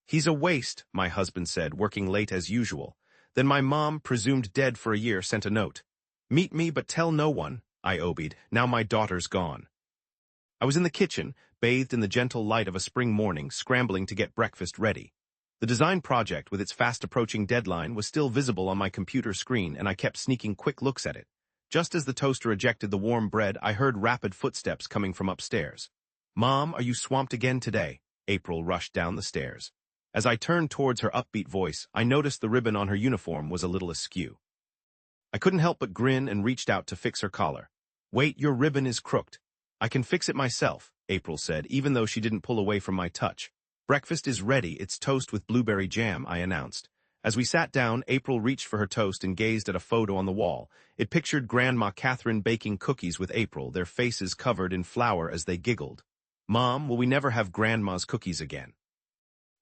"He's a waste," my husband said, working late as usual. Then my mom, presumed dead for a year, sent a note. "Meet me, but tell no one," I obied. "Now my daughter's gone." I was in the kitchen, bathed in the gentle light of a spring morning, scrambling to get breakfast ready. The design project, with its fast-approaching deadline, was still visible on my computer screen, and I kept sneaking quick looks at it. Just as the toaster ejected the warm bread, I heard rapid footsteps coming from upstairs. "Mom, are you swamped again today?" April rushed down the stairs. As I turned towards her upbeat voice, I noticed the ribbon on her uniform was a little askew. I couldn't help but grin and reached out to fix her collar. "Wait, your ribbon is crooked." "I can fix it myself," April said, even though she didn't pull away from my touch. "Breakfast is ready. It's toast with blueberry jam," I announced. As we sat down, April reached for her toast and gazed at a photo on the wall. It pictured Grandma Catherine baking cookies with April, their faces covered in flour as they giggled. "Mom, will we never have Grandma's cookies again?"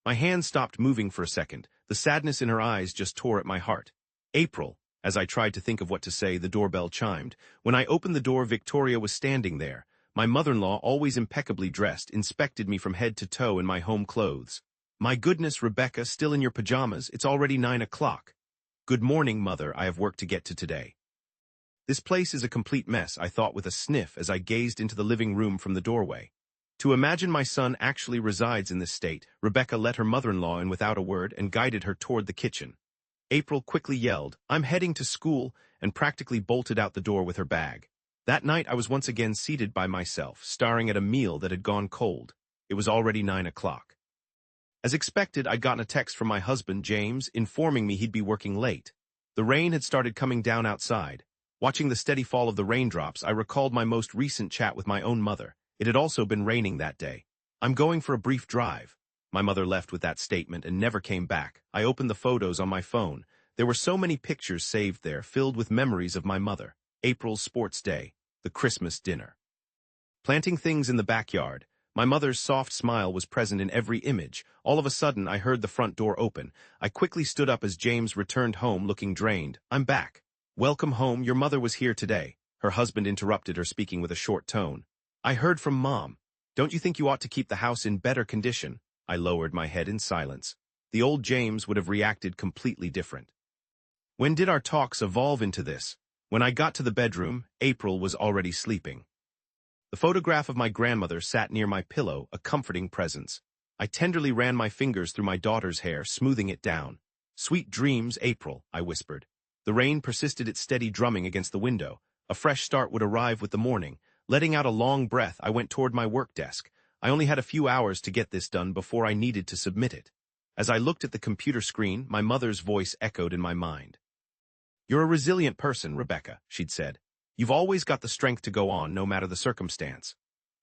My hand stopped moving for a second. The sadness in her eyes just tore at my heart. "April," as I tried to think of what to say, the doorbell chimed. When I opened the door, Victoria was standing there. My mother-in-law, always impeccably dressed, inspected me from head to toe in my home clothes. "My goodness, Rebecca, still in your pajamas? It's already 9 o'clock. "Good morning, Mother. I have work to get to today." "This place is a complete mess," I thought with a sniff as I gazed into the living room from the doorway. To imagine my son actually resides in this state, Rebecca let her mother-in-law in without a word and guided her toward the kitchen. April quickly yelled, "I'm heading to school," and practically bolted out the door with her bag. That night I was once again seated by myself, staring at a meal that had gone cold. It was already 9 o'clock. As expected, I'd gotten a text from my husband, James, informing me he'd be working late. The rain had started coming down outside. Watching the steady fall of the raindrops, I recalled my most recent chat with my own mother. It had also been raining that day. "I'm going for a brief drive." My mother left with that statement and never came back. I opened the photos on my phone. There were so many pictures saved there, filled with memories of my mother. April's sports day, the Christmas dinner. Planting things in the backyard. My mother's soft smile was present in every image. All of a sudden, I heard the front door open. I quickly stood up as James returned home looking drained. "I'm back." "Welcome home. Your mother was here today." Her husband interrupted her, speaking with a short tone. "I heard from Mom. Don't you think you ought to keep the house in better condition?" I lowered my head in silence. The old James would have reacted completely different. When did our talks evolve into this? When I got to the bedroom, April was already sleeping. The photograph of my grandmother sat near my pillow, a comforting presence. I tenderly ran my fingers through my daughter's hair, smoothing it down. "Sweet dreams, April," I whispered. The rain persisted its steady drumming against the window. A fresh start would arrive with the morning. Letting out a long breath, I went toward my work desk. I only had a few hours to get this done before I needed to submit it. As I looked at the computer screen, my mother's voice echoed in my mind. "You're a resilient person, Rebecca," she'd said. "You've always got the strength to go on, no matter the circumstance."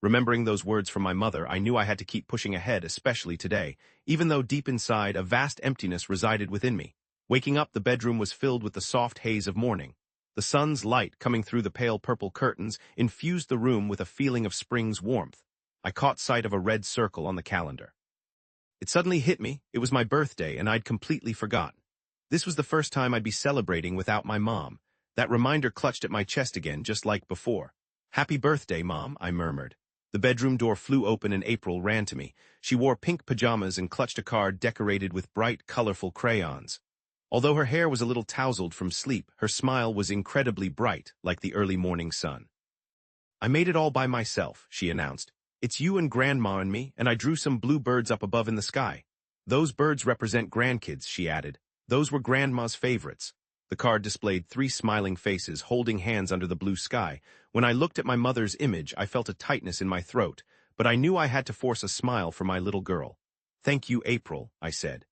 Remembering those words from my mother, I knew I had to keep pushing ahead, especially today, even though deep inside a vast emptiness resided within me. Waking up, the bedroom was filled with the soft haze of morning. The sun's light, coming through the pale purple curtains, infused the room with a feeling of spring's warmth. I caught sight of a red circle on the calendar. It suddenly hit me. It was my birthday, and I'd completely forgotten. This was the first time I'd be celebrating without my mom. That reminder clutched at my chest again, just like before. "Happy birthday, Mom," I murmured. The bedroom door flew open and April ran to me. She wore pink pajamas and clutched a card decorated with bright, colorful crayons. Although her hair was a little tousled from sleep, her smile was incredibly bright, like the early morning sun. "I made it all by myself," she announced. "It's you and Grandma and me, and I drew some blue birds up above in the sky. Those birds represent grandkids," she added. "Those were Grandma's favorites." The card displayed 3 smiling faces holding hands under the blue sky. When I looked at my mother's image, I felt a tightness in my throat, but I knew I had to force a smile for my little girl. "Thank you, April," I said.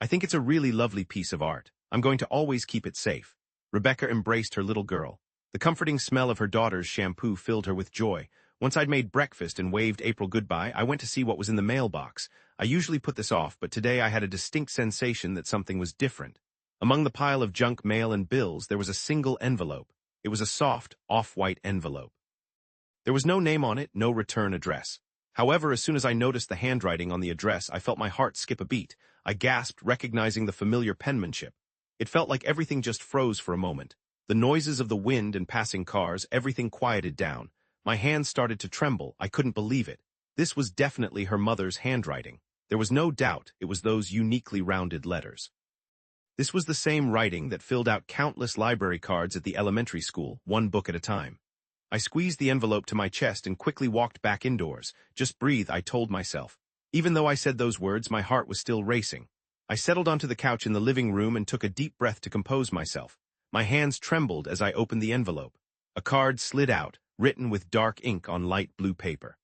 "I think it's a really lovely piece of art. I'm going to always keep it safe." Rebecca embraced her little girl. The comforting smell of her daughter's shampoo filled her with joy. Once I'd made breakfast and waved April goodbye, I went to see what was in the mailbox. I usually put this off, but today I had a distinct sensation that something was different. Among the pile of junk mail and bills, there was a single envelope. It was a soft, off-white envelope. There was no name on it, no return address. However, as soon as I noticed the handwriting on the address, I felt my heart skip a beat. I gasped, recognizing the familiar penmanship. It felt like everything just froze for a moment. The noises of the wind and passing cars, everything quieted down. My hands started to tremble. I couldn't believe it. This was definitely her mother's handwriting. There was no doubt it was those uniquely rounded letters. This was the same writing that filled out countless library cards at the elementary school, one book at a time. I squeezed the envelope to my chest and quickly walked back indoors. Just breathe, I told myself. Even though I said those words, my heart was still racing. I settled onto the couch in the living room and took a deep breath to compose myself. My hands trembled as I opened the envelope. A card slid out, written with dark ink on light blue paper.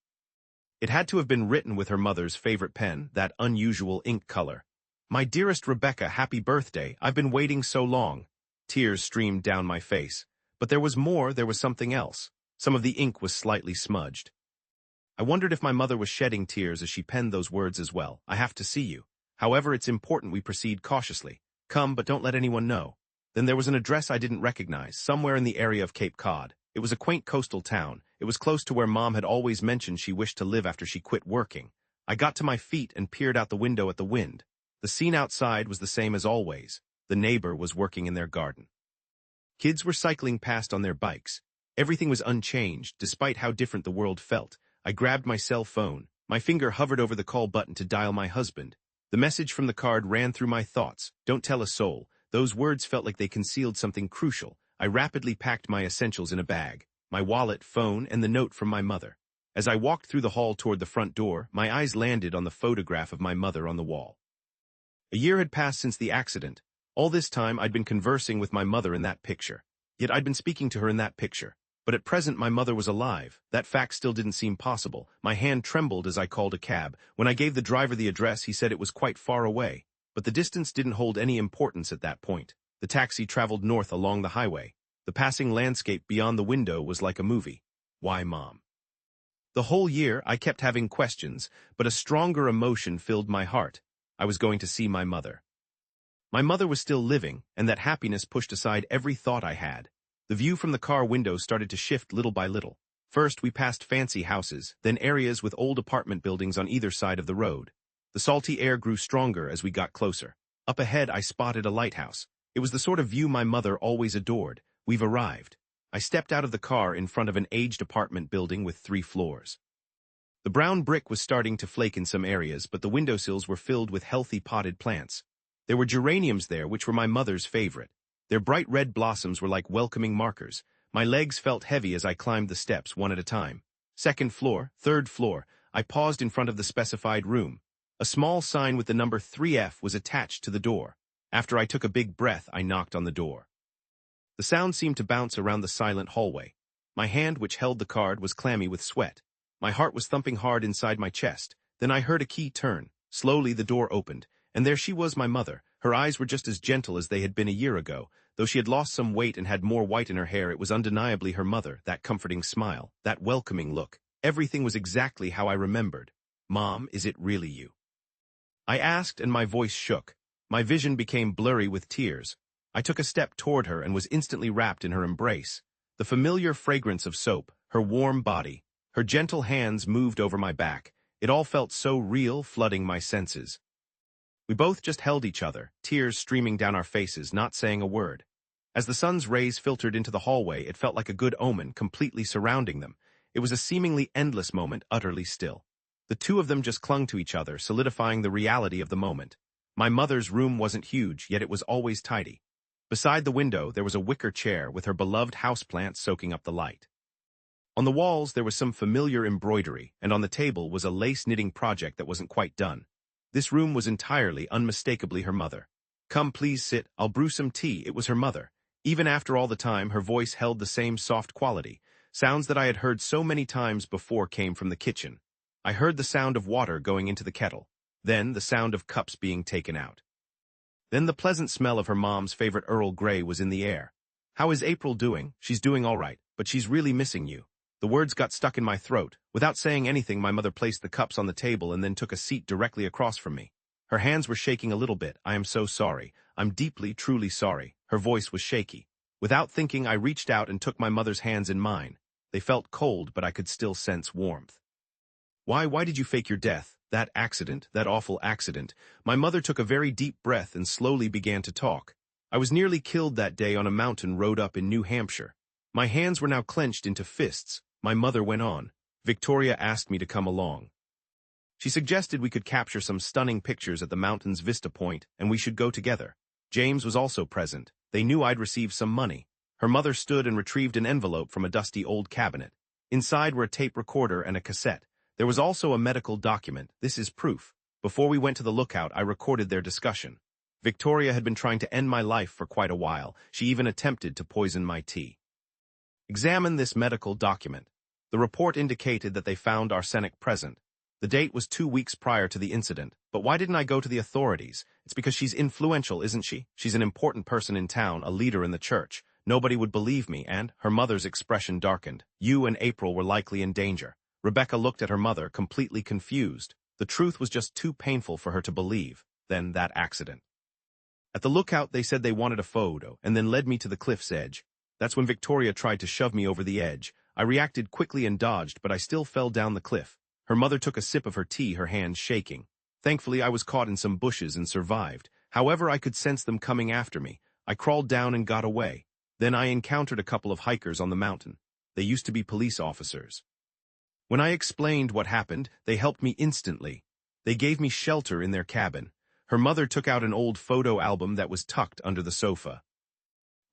It had to have been written with her mother's favorite pen, that unusual ink color. "My dearest Rebecca, happy birthday. I've been waiting so long." Tears streamed down my face. But there was more, there was something else. Some of the ink was slightly smudged. I wondered if my mother was shedding tears as she penned those words as well. "I have to see you. However, it's important we proceed cautiously. Come, but don't let anyone know." Then there was an address I didn't recognize, somewhere in the area of Cape Cod. It was a quaint coastal town. It was close to where Mom had always mentioned she wished to live after she quit working. I got to my feet and peered out the window at the wind. The scene outside was the same as always. The neighbor was working in their garden. Kids were cycling past on their bikes. Everything was unchanged, despite how different the world felt. I grabbed my cell phone. My finger hovered over the call button to dial my husband. The message from the card ran through my thoughts. "Don't tell a soul." Those words felt like they concealed something crucial. I rapidly packed my essentials in a bag, my wallet, phone, and the note from my mother. As I walked through the hall toward the front door, my eyes landed on the photograph of my mother on the wall. A year had passed since the accident. All this time, I'd been conversing with my mother in that picture. Yet I'd been speaking to her in that picture. But at present, my mother was alive. That fact still didn't seem possible. My hand trembled as I called a cab. When I gave the driver the address, he said it was quite far away. But the distance didn't hold any importance at that point. The taxi traveled north along the highway. The passing landscape beyond the window was like a movie. Why, Mom? The whole year, I kept having questions, but a stronger emotion filled my heart. I was going to see my mother. My mother was still living, and that happiness pushed aside every thought I had. The view from the car window started to shift little by little. First, we passed fancy houses, then areas with old apartment buildings on either side of the road. The salty air grew stronger as we got closer. Up ahead, I spotted a lighthouse. It was the sort of view my mother always adored. We've arrived. I stepped out of the car in front of an aged apartment building with 3 floors. The brown brick was starting to flake in some areas, but the windowsills were filled with healthy potted plants. There were geraniums there, which were my mother's favorite. Their bright red blossoms were like welcoming markers. My legs felt heavy as I climbed the steps one at a time. 2nd floor, 3rd floor. I paused in front of the specified room. A small sign with the number 3F was attached to the door. After I took a big breath, I knocked on the door. The sound seemed to bounce around the silent hallway. My hand, which held the card, was clammy with sweat. My heart was thumping hard inside my chest. Then I heard a key turn. Slowly, the door opened, and there she was, my mother. Her eyes were just as gentle as they had been a year ago. Though she had lost some weight and had more white in her hair, it was undeniably her mother, that comforting smile, that welcoming look. Everything was exactly how I remembered. "Mom, is it really you?" I asked, and my voice shook. My vision became blurry with tears. I took a step toward her and was instantly wrapped in her embrace. The familiar fragrance of soap, her warm body, her gentle hands moved over my back. It all felt so real, flooding my senses. We both just held each other, tears streaming down our faces, not saying a word. As the sun's rays filtered into the hallway, it felt like a good omen, completely surrounding them. It was a seemingly endless moment, utterly still. The two of them just clung to each other, solidifying the reality of the moment. My mother's room wasn't huge, yet it was always tidy. Beside the window, there was a wicker chair with her beloved houseplant soaking up the light. On the walls, there was some familiar embroidery, and on the table was a lace knitting project that wasn't quite done. This room was entirely, unmistakably her mother. "Come, please sit, I'll brew some tea." It was her mother. Even after all the time, her voice held the same soft quality. Sounds that I had heard so many times before came from the kitchen. I heard the sound of water going into the kettle, then the sound of cups being taken out. Then the pleasant smell of her mom's favorite Earl Grey was in the air. "How is April doing?" "She's doing all right, but she's really missing you." The words got stuck in my throat. Without saying anything, my mother placed the cups on the table and then took a seat directly across from me. Her hands were shaking a little bit. "I am so sorry. I'm deeply, truly sorry." Her voice was shaky. Without thinking, I reached out and took my mother's hands in mine. They felt cold, but I could still sense warmth. Why did you fake your death? That accident, that awful accident." My mother took a very deep breath and slowly began to talk. "I was nearly killed that day on a mountain road up in New Hampshire." My hands were now clenched into fists. My mother went on. "Victoria asked me to come along." She suggested we could capture some stunning pictures at the mountain's vista point, and we should go together. James was also present. They knew I'd received some money. Her mother stood and retrieved an envelope from a dusty old cabinet. Inside were a tape recorder and a cassette. There was also a medical document. This is proof. Before we went to the lookout, I recorded their discussion. Victoria had been trying to end my life for quite a while. She even attempted to poison my tea. Examine this medical document. The report indicated that they found arsenic present. The date was 2 weeks prior to the incident. But why didn't I go to the authorities? It's because she's influential, isn't she? She's an important person in town, a leader in the church. Nobody would believe me, and her mother's expression darkened. You and April were likely in danger. Rebecca looked at her mother, completely confused. The truth was just too painful for her to believe. Then that accident. At the lookout, they said they wanted a photo, and then led me to the cliff's edge. That's when Victoria tried to shove me over the edge. I reacted quickly and dodged, but I still fell down the cliff. Her mother took a sip of her tea, her hands shaking. Thankfully, I was caught in some bushes and survived. However, I could sense them coming after me. I crawled down and got away. Then I encountered a couple of hikers on the mountain. They used to be police officers. When I explained what happened, they helped me instantly. They gave me shelter in their cabin. Her mother took out an old photo album that was tucked under the sofa.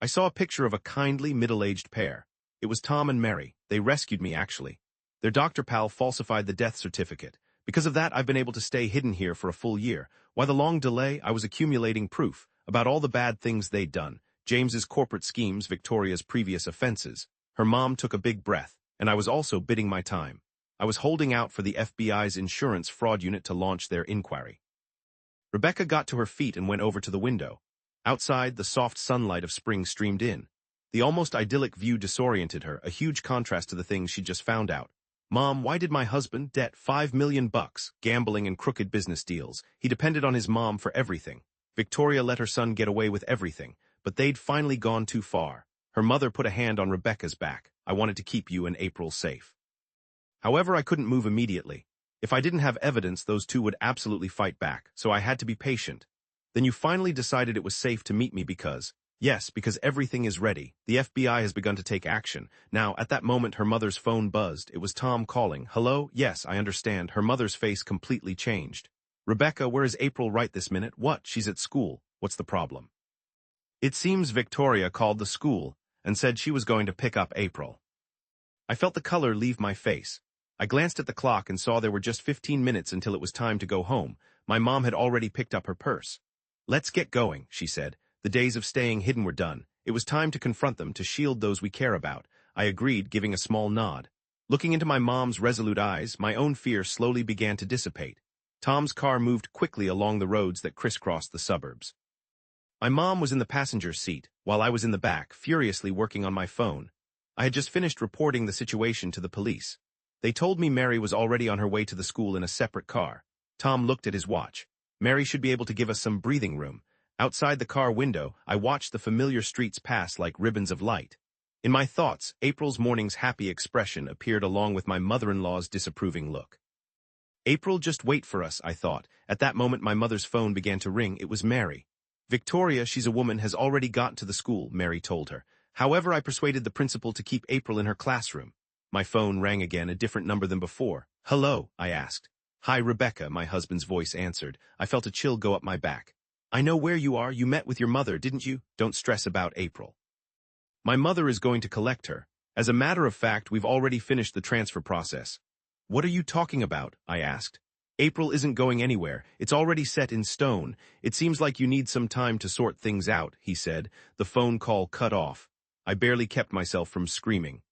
I saw a picture of a kindly, middle-aged pair. It was Tom and Mary. They rescued me, actually. Their doctor pal falsified the death certificate. Because of that, I've been able to stay hidden here for a full year. Why the long delay? I was accumulating proof about all the bad things they'd done. James's corporate schemes, Victoria's previous offenses. Her mom took a big breath, and I was also bidding my time. I was holding out for the FBI's insurance fraud unit to launch their inquiry. Rebecca got to her feet and went over to the window. Outside, the soft sunlight of spring streamed in. The almost idyllic view disoriented her, a huge contrast to the things she'd just found out. Mom, why did my husband debt $5 million, gambling and crooked business deals? He depended on his mom for everything. Victoria let her son get away with everything, but they'd finally gone too far. Her mother put a hand on Rebecca's back. I wanted to keep you and April safe. However, I couldn't move immediately. If I didn't have evidence, those two would absolutely fight back, so I had to be patient. Then you finally decided it was safe to meet me because, yes, because everything is ready. The FBI has begun to take action. Now, at that moment, her mother's phone buzzed. It was Tom calling. Hello? Yes, I understand. Her mother's face completely changed. Rebecca, where is April right this minute? What? She's at school. What's the problem? It seems Victoria called the school and said she was going to pick up April. I felt the color leave my face. I glanced at the clock and saw there were just 15 minutes until it was time to go home. My mom had already picked up her purse. Let's get going, she said. The days of staying hidden were done. It was time to confront them, to shield those we care about. I agreed, giving a small nod. Looking into my mom's resolute eyes, my own fear slowly began to dissipate. Tom's car moved quickly along the roads that crisscrossed the suburbs. My mom was in the passenger seat, while I was in the back, furiously working on my phone. I had just finished reporting the situation to the police. They told me Mary was already on her way to the school in a separate car. Tom looked at his watch. Mary should be able to give us some breathing room. Outside the car window, I watched the familiar streets pass like ribbons of light. In my thoughts, April's morning's happy expression appeared along with my mother-in-law's disapproving look. April, just wait for us, I thought. At that moment, my mother's phone began to ring. It was Mary. Victoria, she's a woman, has already gotten to the school, Mary told her. However, I persuaded the principal to keep April in her classroom. My phone rang again, a different number than before. Hello, I asked. Hi, Rebecca, my husband's voice answered. I felt a chill go up my back. I know where you are. You met with your mother, didn't you? Don't stress about April. My mother is going to collect her. As a matter of fact, we've already finished the transfer process. What are you talking about? I asked. April isn't going anywhere. It's already set in stone. It seems like you need some time to sort things out, he said. The phone call cut off. I barely kept myself from screaming.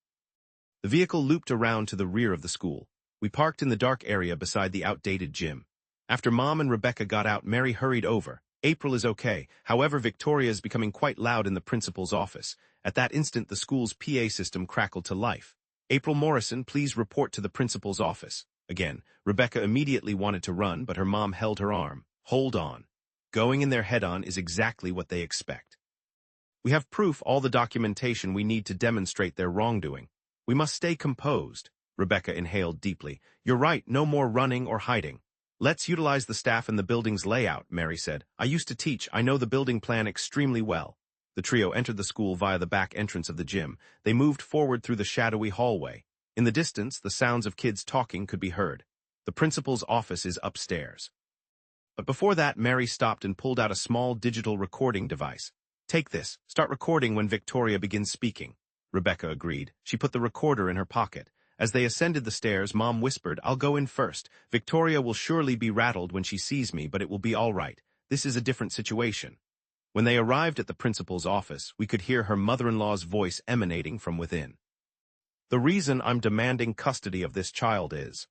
The vehicle looped around to the rear of the school. We parked in the dark area beside the outdated gym. After Mom and Rebecca got out, Mary hurried over. April is okay. However, Victoria is becoming quite loud in the principal's office. At that instant, the school's PA system crackled to life. April Morrison, please report to the principal's office. Again, Rebecca immediately wanted to run, but her mom held her arm. Hold on. Going in there head-on is exactly what they expect. We have proof, all the documentation we need to demonstrate their wrongdoing. We must stay composed. Rebecca inhaled deeply. You're right, no more running or hiding. Let's utilize the staff and the building's layout, Mary said. I used to teach. I know the building plan extremely well. The trio entered the school via the back entrance of the gym. They moved forward through the shadowy hallway. In the distance, the sounds of kids talking could be heard. The principal's office is upstairs. But before that, Mary stopped and pulled out a small digital recording device. Take this. Start recording when Victoria begins speaking. Rebecca agreed. She put the recorder in her pocket. As they ascended the stairs, Mom whispered, I'll go in first. Victoria will surely be rattled when she sees me, but it will be all right. This is a different situation. When they arrived at the principal's office, we could hear her mother-in-law's voice emanating from within. The reason I'm demanding custody of this child is...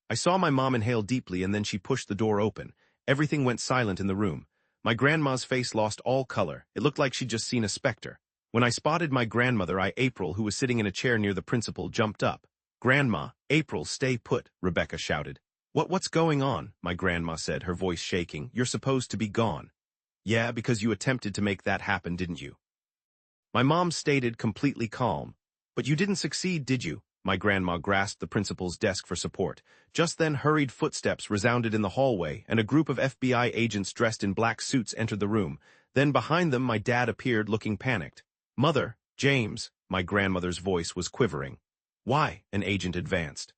I saw my mom inhale deeply and then she pushed the door open. Everything went silent in the room. My grandma's face lost all color. It looked like she'd just seen a specter. When I spotted my grandmother, April, who was sitting in a chair near the principal, jumped up. Grandma, April, stay put, Rebecca shouted. What's going on? My grandma said, her voice shaking. You're supposed to be gone. Yeah, because you attempted to make that happen, didn't you? My mom stated, completely calm. But you didn't succeed, did you? My grandma grasped the principal's desk for support. Just then, hurried footsteps resounded in the hallway, and a group of FBI agents dressed in black suits entered the room. Then behind them, my dad appeared, looking panicked. Mother, James, my grandmother's voice was quivering. Why? An agent advanced.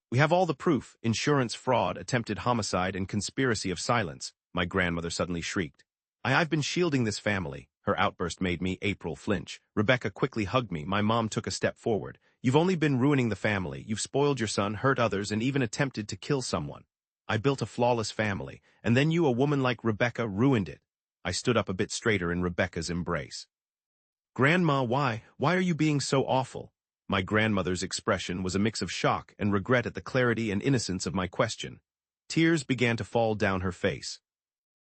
We have all the proof: insurance fraud, attempted homicide, and conspiracy of silence, my grandmother suddenly shrieked. I've been shielding this family. Her outburst made me, April, flinch. Rebecca quickly hugged me. My mom took a step forward. You've only been ruining the family. You've spoiled your son, hurt others, and even attempted to kill someone. I built a flawless family, and then you, a woman like Rebecca, ruined it. I stood up a bit straighter in Rebecca's embrace. Grandma, why are you being so awful? My grandmother's expression was a mix of shock and regret at the clarity and innocence of my question. Tears began to fall down her face.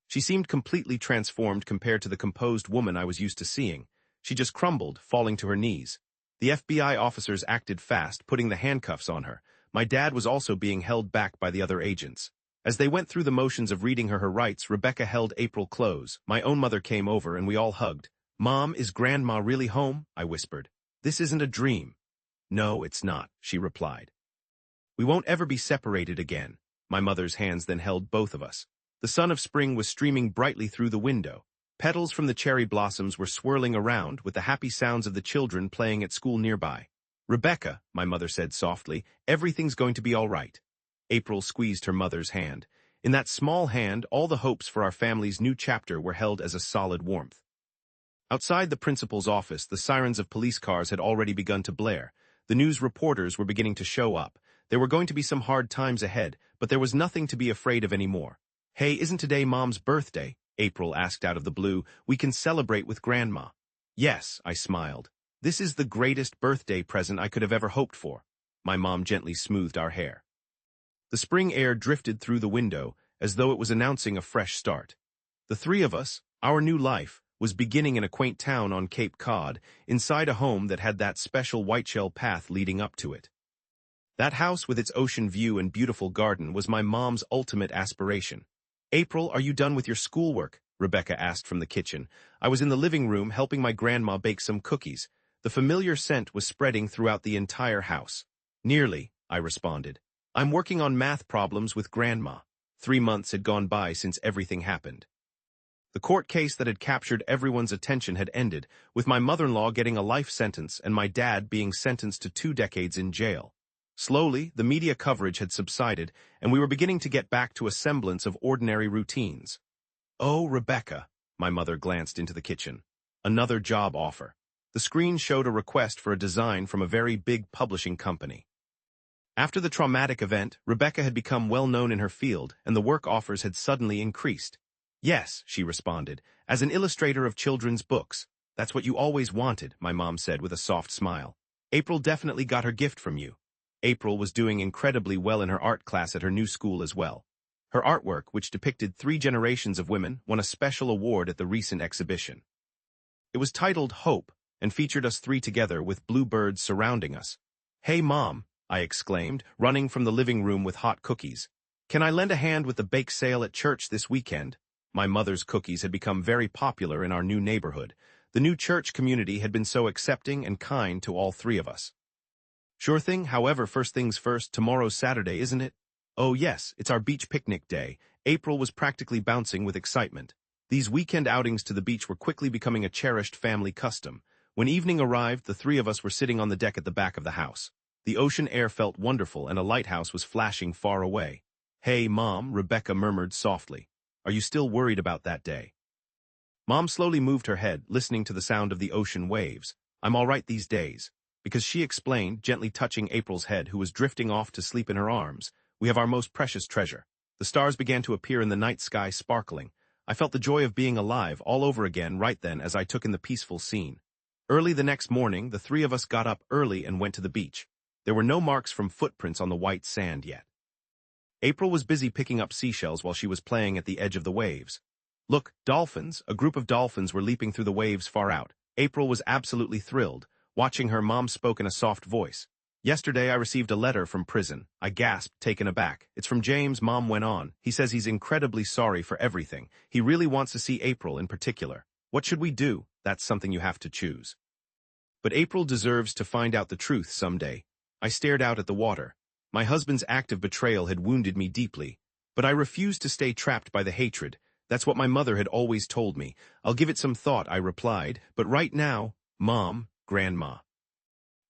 She seemed completely transformed compared to the composed woman I was used to seeing. She just crumbled, falling to her knees. The FBI officers acted fast, putting the handcuffs on her. My dad was also being held back by the other agents. As they went through the motions of reading her rights, Rebecca held April close. My own mother came over and we all hugged. Mom, is Grandma really home? I whispered. This isn't a dream. No, it's not, she replied. We won't ever be separated again. My mother's hands then held both of us. The sun of spring was streaming brightly through the window. Petals from the cherry blossoms were swirling around, with the happy sounds of the children playing at school nearby. Rebecca, my mother said softly, everything's going to be all right. April squeezed her mother's hand. In that small hand, all the hopes for our family's new chapter were held as a solid warmth. Outside the principal's office, the sirens of police cars had already begun to blare. The news reporters were beginning to show up. There were going to be some hard times ahead, but there was nothing to be afraid of anymore. Hey, isn't today Mom's birthday? April asked out of the blue. We can celebrate with Grandma. Yes, I smiled. This is the greatest birthday present I could have ever hoped for. My mom gently smoothed our hair. The spring air drifted through the window, as though it was announcing a fresh start. The three of us, our new life, was beginning in a quaint town on Cape Cod, inside a home that had that special whiteshell path leading up to it. That house with its ocean view and beautiful garden was my mom's ultimate aspiration. April, are you done with your schoolwork? Rebecca asked from the kitchen. I was in the living room helping my grandma bake some cookies. The familiar scent was spreading throughout the entire house. Nearly, I responded. I'm working on math problems with Grandma. 3 months had gone by since everything happened. The court case that had captured everyone's attention had ended, with my mother-in-law getting a life sentence and my dad being sentenced to 2 decades in jail. Slowly, the media coverage had subsided, and we were beginning to get back to a semblance of ordinary routines. Oh, Rebecca, my mother glanced into the kitchen. Another job offer. The screen showed a request for a design from a very big publishing company. After the traumatic event, Rebecca had become well known in her field, and the work offers had suddenly increased. Yes, she responded, as an illustrator of children's books. That's what you always wanted, my mom said with a soft smile. April definitely got her gift from you. April was doing incredibly well in her art class at her new school as well. Her artwork, which depicted 3 generations of women, won a special award at the recent exhibition. It was titled Hope, and featured us 3 together with blue birds surrounding us. Hey, Mom, I exclaimed, running from the living room with hot cookies. Can I lend a hand with the bake sale at church this weekend? My mother's cookies had become very popular in our new neighborhood. The new church community had been so accepting and kind to all 3 of us. Sure thing, however, first things first, tomorrow's Saturday, isn't it? Oh yes, it's our beach picnic day. April was practically bouncing with excitement. These weekend outings to the beach were quickly becoming a cherished family custom. When evening arrived, the 3 of us were sitting on the deck at the back of the house. The ocean air felt wonderful and a lighthouse was flashing far away. "Hey, Mom," Rebecca murmured softly. "Are you still worried about that day?" Mom slowly moved her head, listening to the sound of the ocean waves. "I'm all right these days." Because she explained, gently touching April's head, who was drifting off to sleep in her arms. "We have our most precious treasure." The stars began to appear in the night sky, sparkling. I felt the joy of being alive all over again right then as I took in the peaceful scene. Early the next morning, the three of us got up early and went to the beach. There were no marks from footprints on the white sand yet. April was busy picking up seashells while she was playing at the edge of the waves. "Look, dolphins!" A group of dolphins were leaping through the waves far out. April was absolutely thrilled. Watching her, Mom spoke in a soft voice. "Yesterday I received a letter from prison." I gasped, taken aback. "It's from James," Mom went on. "He says he's incredibly sorry for everything. He really wants to see April in particular. What should we do?" "That's something you have to choose. But April deserves to find out the truth someday." I stared out at the water. My husband's act of betrayal had wounded me deeply. But I refused to stay trapped by the hatred. That's what my mother had always told me. "I'll give it some thought," I replied. "But right now, Mom, Grandma."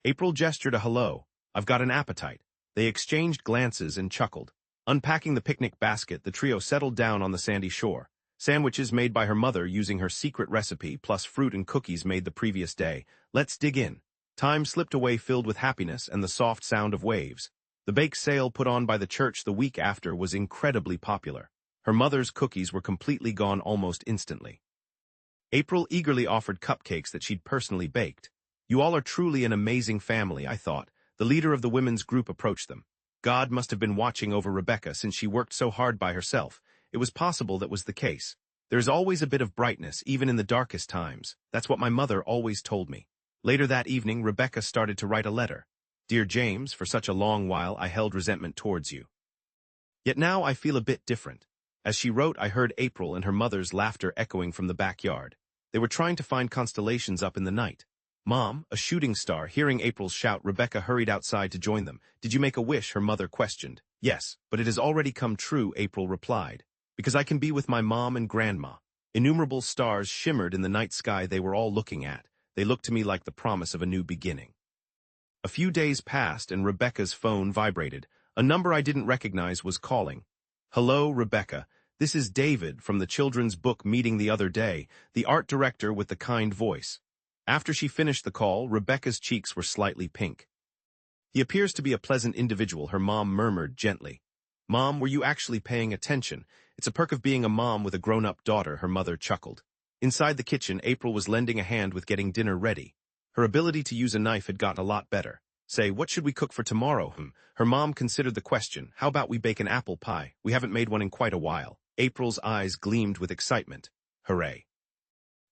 April gestured a hello. "I've got an appetite." They exchanged glances and chuckled. Unpacking the picnic basket, the trio settled down on the sandy shore. Sandwiches made by her mother using her secret recipe, plus fruit and cookies made the previous day. Let's dig in. Time slipped away filled with happiness and the soft sound of waves. The bake sale put on by the church the week after was incredibly popular. Her mother's cookies were completely gone almost instantly. April eagerly offered cupcakes that she'd personally baked. "You all are truly an amazing family," I thought. The leader of the women's group approached them. God must have been watching over Rebecca since she worked so hard by herself. It was possible that was the case. There's always a bit of brightness, even in the darkest times. That's what my mother always told me. Later that evening, Rebecca started to write a letter. "Dear James, for such a long while I held resentment towards you. Yet now I feel a bit different." As she wrote, I heard April and her mother's laughter echoing from the backyard. They were trying to find constellations up in the night. "Mom, a shooting star." Hearing April's shout, Rebecca hurried outside to join them. "Did you make a wish?" her mother questioned. "Yes, but it has already come true," April replied. "Because I can be with my mom and grandma." Innumerable stars shimmered in the night sky they were all looking at. They looked to me like the promise of a new beginning. A few days passed and Rebecca's phone vibrated. A number I didn't recognize was calling. "Hello, Rebecca. This is David from the children's book meeting the other day," the art director with the kind voice. After she finished the call, Rebecca's cheeks were slightly pink. "He appears to be a pleasant individual," her mom murmured gently. "Mom, were you actually paying attention? It's a perk of being a mom with a grown-up daughter," her mother chuckled. Inside the kitchen, April was lending a hand with getting dinner ready. Her ability to use a knife had gotten a lot better. "Say, what should we cook for tomorrow?" Her mom considered the question. "How about we bake an apple pie? We haven't made one in quite a while." April's eyes gleamed with excitement. "Hooray.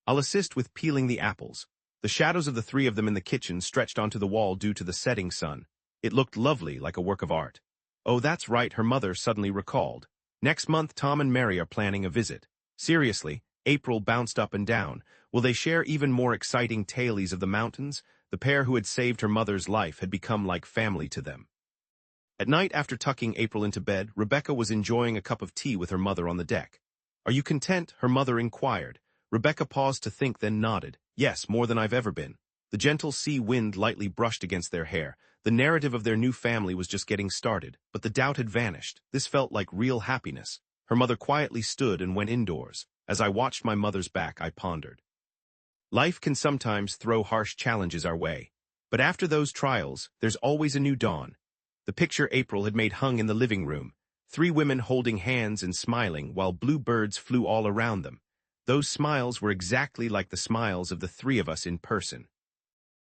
I'll assist with peeling the apples." The shadows of the three of them in the kitchen stretched onto the wall due to the setting sun. It looked lovely, like a work of art. "Oh, that's right," her mother suddenly recalled. "Next month Tom and Mary are planning a visit." "Seriously?" April bounced up and down. "Will they share even more exciting tales of the mountains?" The pair who had saved her mother's life had become like family to them. At night, after tucking April into bed, Rebecca was enjoying a cup of tea with her mother on the deck. "Are you content?" her mother inquired. Rebecca paused to think, then nodded. "Yes, more than I've ever been." The gentle sea wind lightly brushed against their hair. The narrative of their new family was just getting started, but the doubt had vanished. This felt like real happiness. Her mother quietly stood and went indoors. As I watched my mother's back, I pondered. Life can sometimes throw harsh challenges our way. But after those trials, there's always a new dawn. The picture April had made hung in the living room. 3 women holding hands and smiling while blue birds flew all around them. Those smiles were exactly like the smiles of the 3 of us in person.